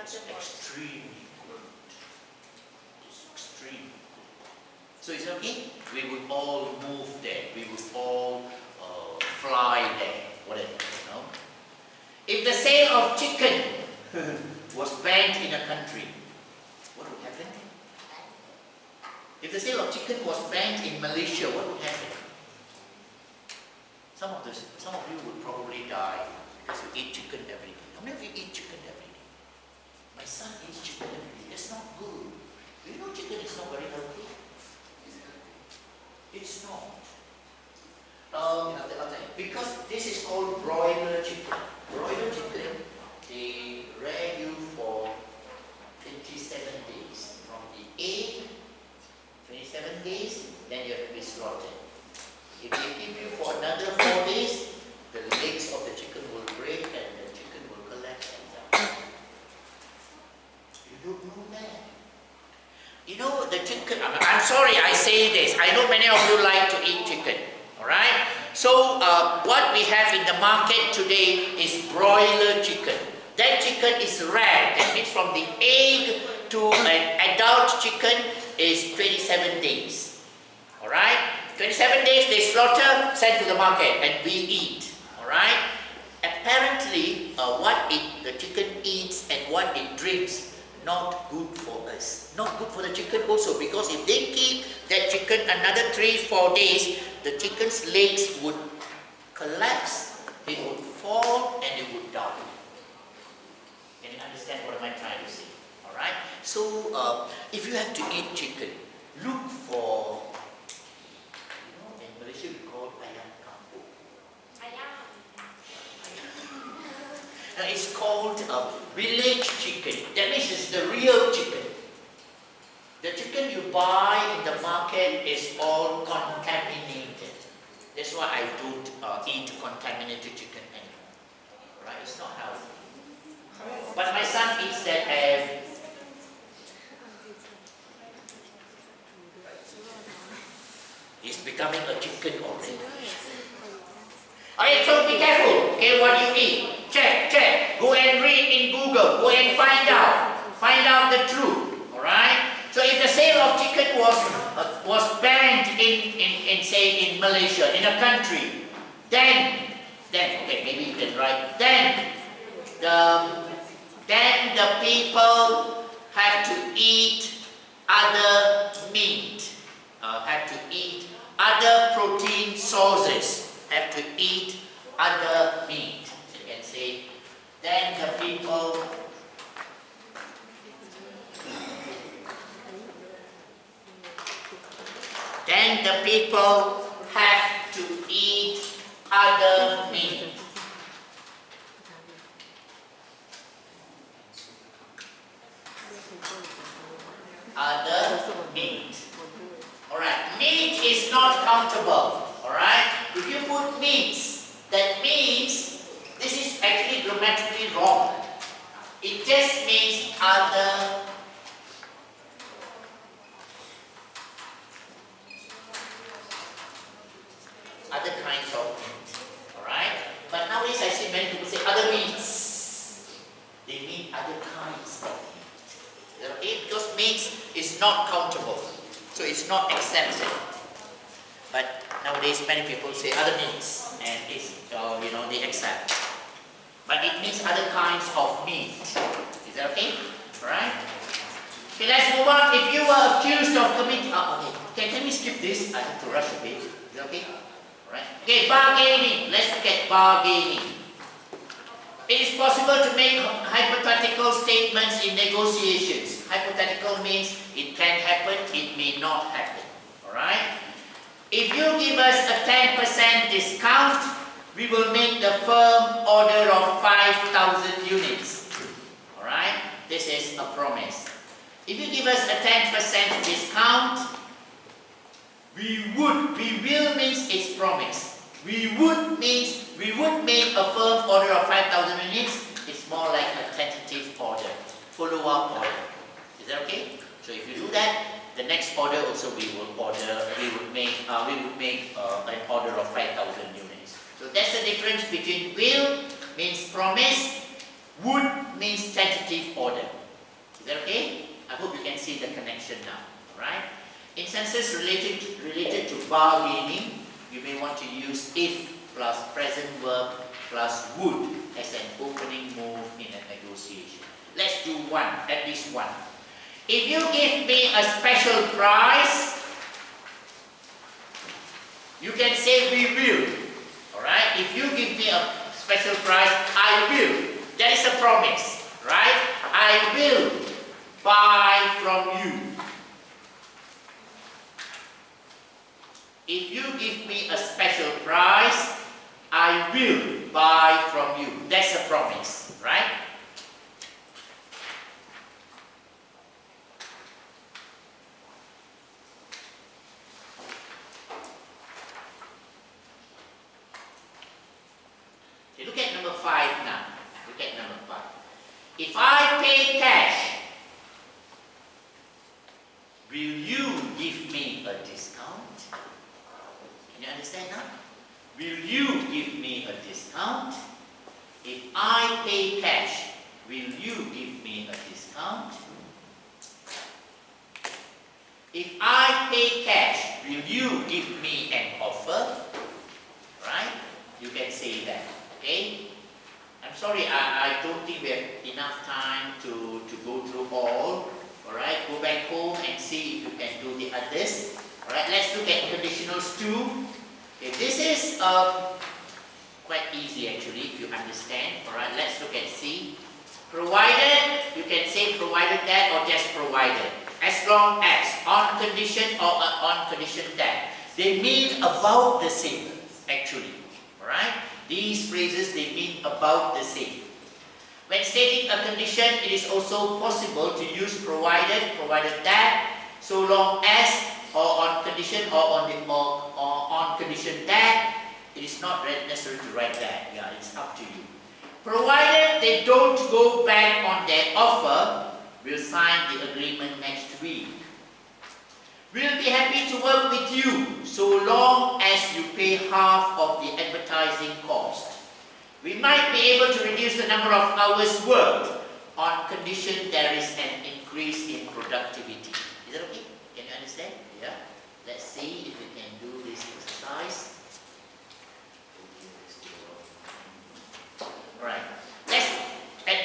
It's extremely good. It's extremely good. So is it okay? We would all move there. We would all fly there. Whatever, you know. If the sale of chicken was banned in a country, what would happen? If the sale of chicken was banned in Malaysia, what would happen? Some of you would probably die because you eat chicken every day. How many of you eat chicken every day? My son eats chicken every day. That's not good. Do you know chicken is not very healthy? It's not. Because this is called broiler chicken. Broiler chicken, they rear you for 27 days. From the egg, 27 days, then you have to be slaughtered. If they keep you for another 4 days, the legs of the chicken will break and the chicken will collapse and die. You don't know that. You know the chicken, I'm sorry I say this, I know many of you like to eat chicken, alright? So what we have in the market today is broiler chicken. That chicken is rare, that means from the egg to an adult chicken is 27 days, alright? 27 days they slaughter, send to the market and we eat, alright? Apparently what the chicken eats and what it drinks, not good for us. Not good for the chicken also, because if they keep that chicken another 3-4 days, the chicken's legs would collapse, they would fall and they would die. Can you understand what am I trying to say? Alright? So if you have to eat chicken, look for, you know, in Malaysia we call ayam kampung. Now it's called village chicken. That means it's the real chicken. The chicken you buy in the market is all contaminated. That's why I don't eat contaminated chicken anymore. Right? It's not healthy. But my son eats that every. He's becoming a chicken already. Alright, so be careful. Okay, what you eat. Check. Go and read in Google. Go and find out the truth. Alright? So if the sale of chicken was banned in Malaysia, in a country, then okay, maybe you can write, then the people have to eat other meat, have to eat other protein sources, have to eat other meat. So you can say, then the people have to eat other meat. Other meat. Alright, meat is not countable. Alright, if you put meats, that means this is actually grammatically wrong. It just means other kinds of meat. Alright? But nowadays I see many people say other meats. They mean other kinds of meat. Okay? Because meat is not countable. So it's not accepted. But nowadays many people say other meats and it's, you know, they accept. But it means other kinds of meat. Is that okay? Alright? Okay, let's move on. If you were accused of committing... okay, can we skip this? I have to rush a bit. Is that okay? Alright. Okay, bargaining. Let's look at bargaining. It is possible to make hypothetical statements in negotiations. Hypothetical means it can happen, it may not happen. Alright? If you give us a 10% discount, we will make the firm order of 5,000 units. Alright? This is a promise. If you give us a 10% discount, we will means it's promise. We would means we would make a firm order of 5,000 units. It's more like a tentative order, follow-up order. Is that okay? So if you do that, the next order also we would make an order of 5,000 units. So that's the difference between will means promise, would means tentative order. Is that okay? I hope you can see the connection now. Alright? In sentences related to bargaining, you may want to use if plus present verb plus would as an opening move in a negotiation. Let's do one, at least one. If you give me a special price, you can say we will. Alright? If you give me a special price, I will. That is a promise. Right? I will buy from you. If you give me a special price, I will buy from you. That's a promise, right? Okay, look at number 5 now. Look at number 5. If I pay cash, will you give me a discount? Can you understand now? Will you give me a discount? If I pay cash, will you give me a discount? If I pay cash, will you give me an offer? Right? You can say that. Okay? I'm sorry, I don't think we have enough time to go through all. Alright? Go back home and see if you can do the others. Alright, let's look at conditionals 2. Okay, this is quite easy actually if you understand. Alright, let's look at C. Provided, you can say provided that or just provided. As long as, on condition or on condition that. They mean about the same actually. Alright, these phrases they mean about the same. When stating a condition, it is also possible to use provided that, so long as, or on condition, or on condition that. It is not necessary to write that. Yeah, it's up to you. Provided they don't go back on their offer, we'll sign the agreement next week. We'll be happy to work with you so long as you pay half of the advertising cost. We might be able to reduce the number of hours worked on condition there is an increase in productivity. Is that okay? Can you understand? Yeah. Let's see if we can do this exercise. Alright. Let's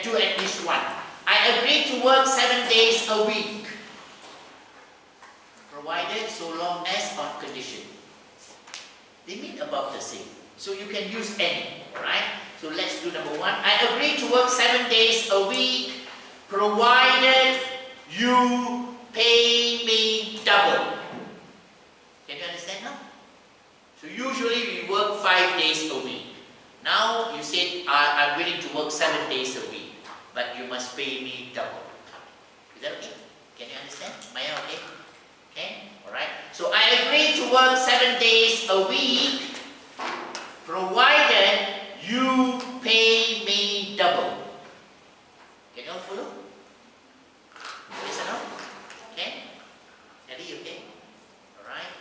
do at least one. I agree to work 7 days a week. Provided so long as on condition. They mean about the same. So you can use any. Alright? So let's do number 1. I agree to work 7 days a week provided you pay me double. Can you understand now? So usually we work 5 days a week. Now you said I'm willing to work 7 days a week, but you must pay me double. Is that okay? Can you understand? Maya, okay? Okay? Alright. So I agree to work 7 days a week provided you pay me double. Can you all follow? Listen up. Okay? Ready? Okay? Alright.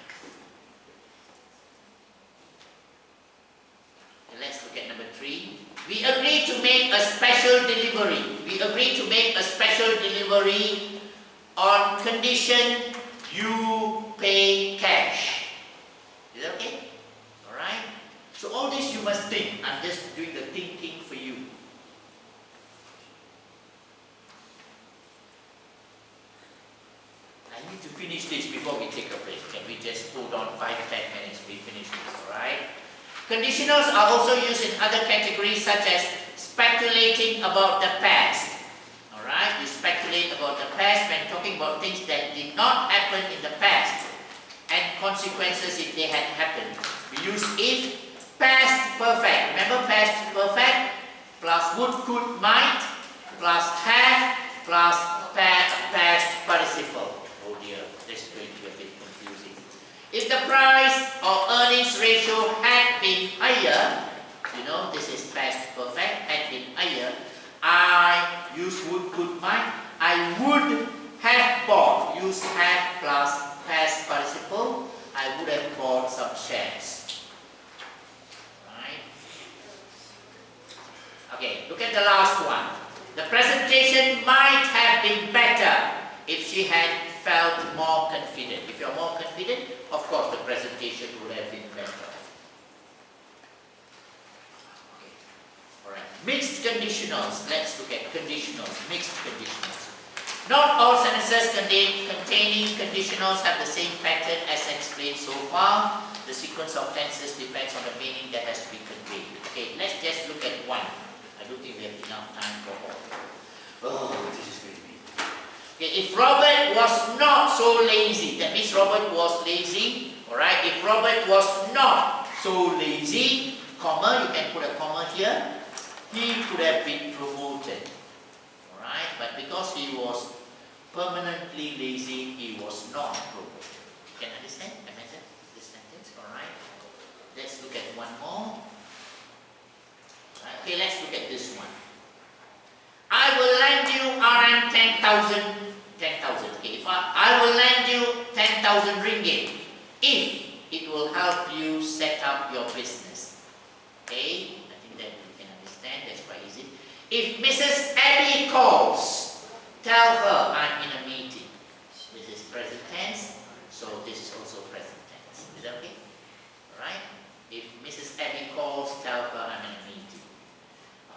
Let's look at number 3. We agree to make a special delivery. We agree to make a special delivery on condition you pay cash. Is that okay? Alright? So all this you must think. I'm just doing the thinking for you. I need to finish this before we take a break. Can we just hold on 5-10 minutes? We finish this, alright? Conditionals are also used in other categories such as speculating about the past. Alright? You speculate about the past when talking about things that did not happen in the past and consequences if they had happened. We use if. Past perfect. Remember past perfect plus would, could, might plus have plus past participle. Oh dear, this is going to be a bit confusing. If the price or earnings ratio had been higher, you know this is past perfect, had been higher, I use would, could, might. I would have bought. Use have plus past participle. I would have bought some shares. Okay, look at the last one. The presentation might have been better if she had felt more confident. If you're more confident, of course the presentation would have been better. Okay. Alright. Mixed conditionals. Let's look at conditionals. Mixed conditionals. Not all sentences containing conditionals have the same pattern as explained so far. The sequence of tenses depends on the meaning that has to be conveyed. Okay, let's just look at one. I don't think we have enough time for all. Oh, this is going to be. Okay, if Robert was not so lazy, that means Robert was lazy. Alright, if Robert was not so lazy, comma, you can put a comma here, he could have been promoted. Alright, but because he was permanently lazy, he was not promoted. You can understand the method, this sentence? Alright, let's look at one more. Okay, let's look at this one. I will lend you around 10,000. Okay, if I will lend you 10,000 ringgit if it will help you set up your business. Okay, I think that you can understand, that's quite easy. If Mrs. Abby calls, tell her I'm in a meeting. This is present tense, so this is also present tense. Is that okay? Alright? If Mrs. Abby calls, tell her I'm in a meeting.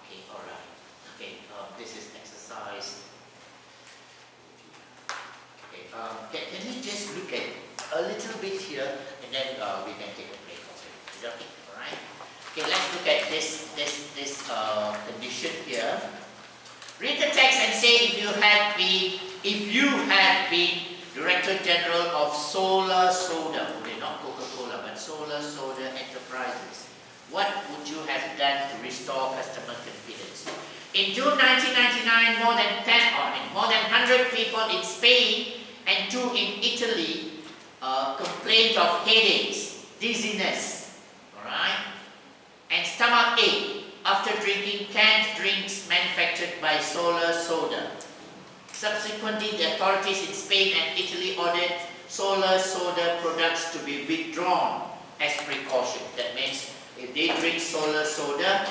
Okay, alright. Okay, this is exercise. Okay, can you just look at a little bit here and then we can take a break of it. Is that okay? Alright? Okay, let's look at this condition here. Read the text and say if you had been Director General of Solar Soda, okay, not Coca-Cola, but Solar Soda Enterprises, what would you have done to restore customer confidence? In June 1999, more than 100 people in Spain and 2 in Italy complained of headaches, dizziness, alright, and stomach ache after drinking canned drinks manufactured by Solar Soda. Subsequently, the authorities in Spain and Italy ordered Solar Soda products to be withdrawn as precaution. That means if they drink Solar Soda,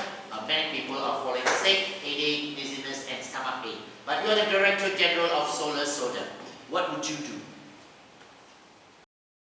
many people are falling sick, headache, dizziness and stomach ache. But you are the Director General of Solar Soda. What would you do?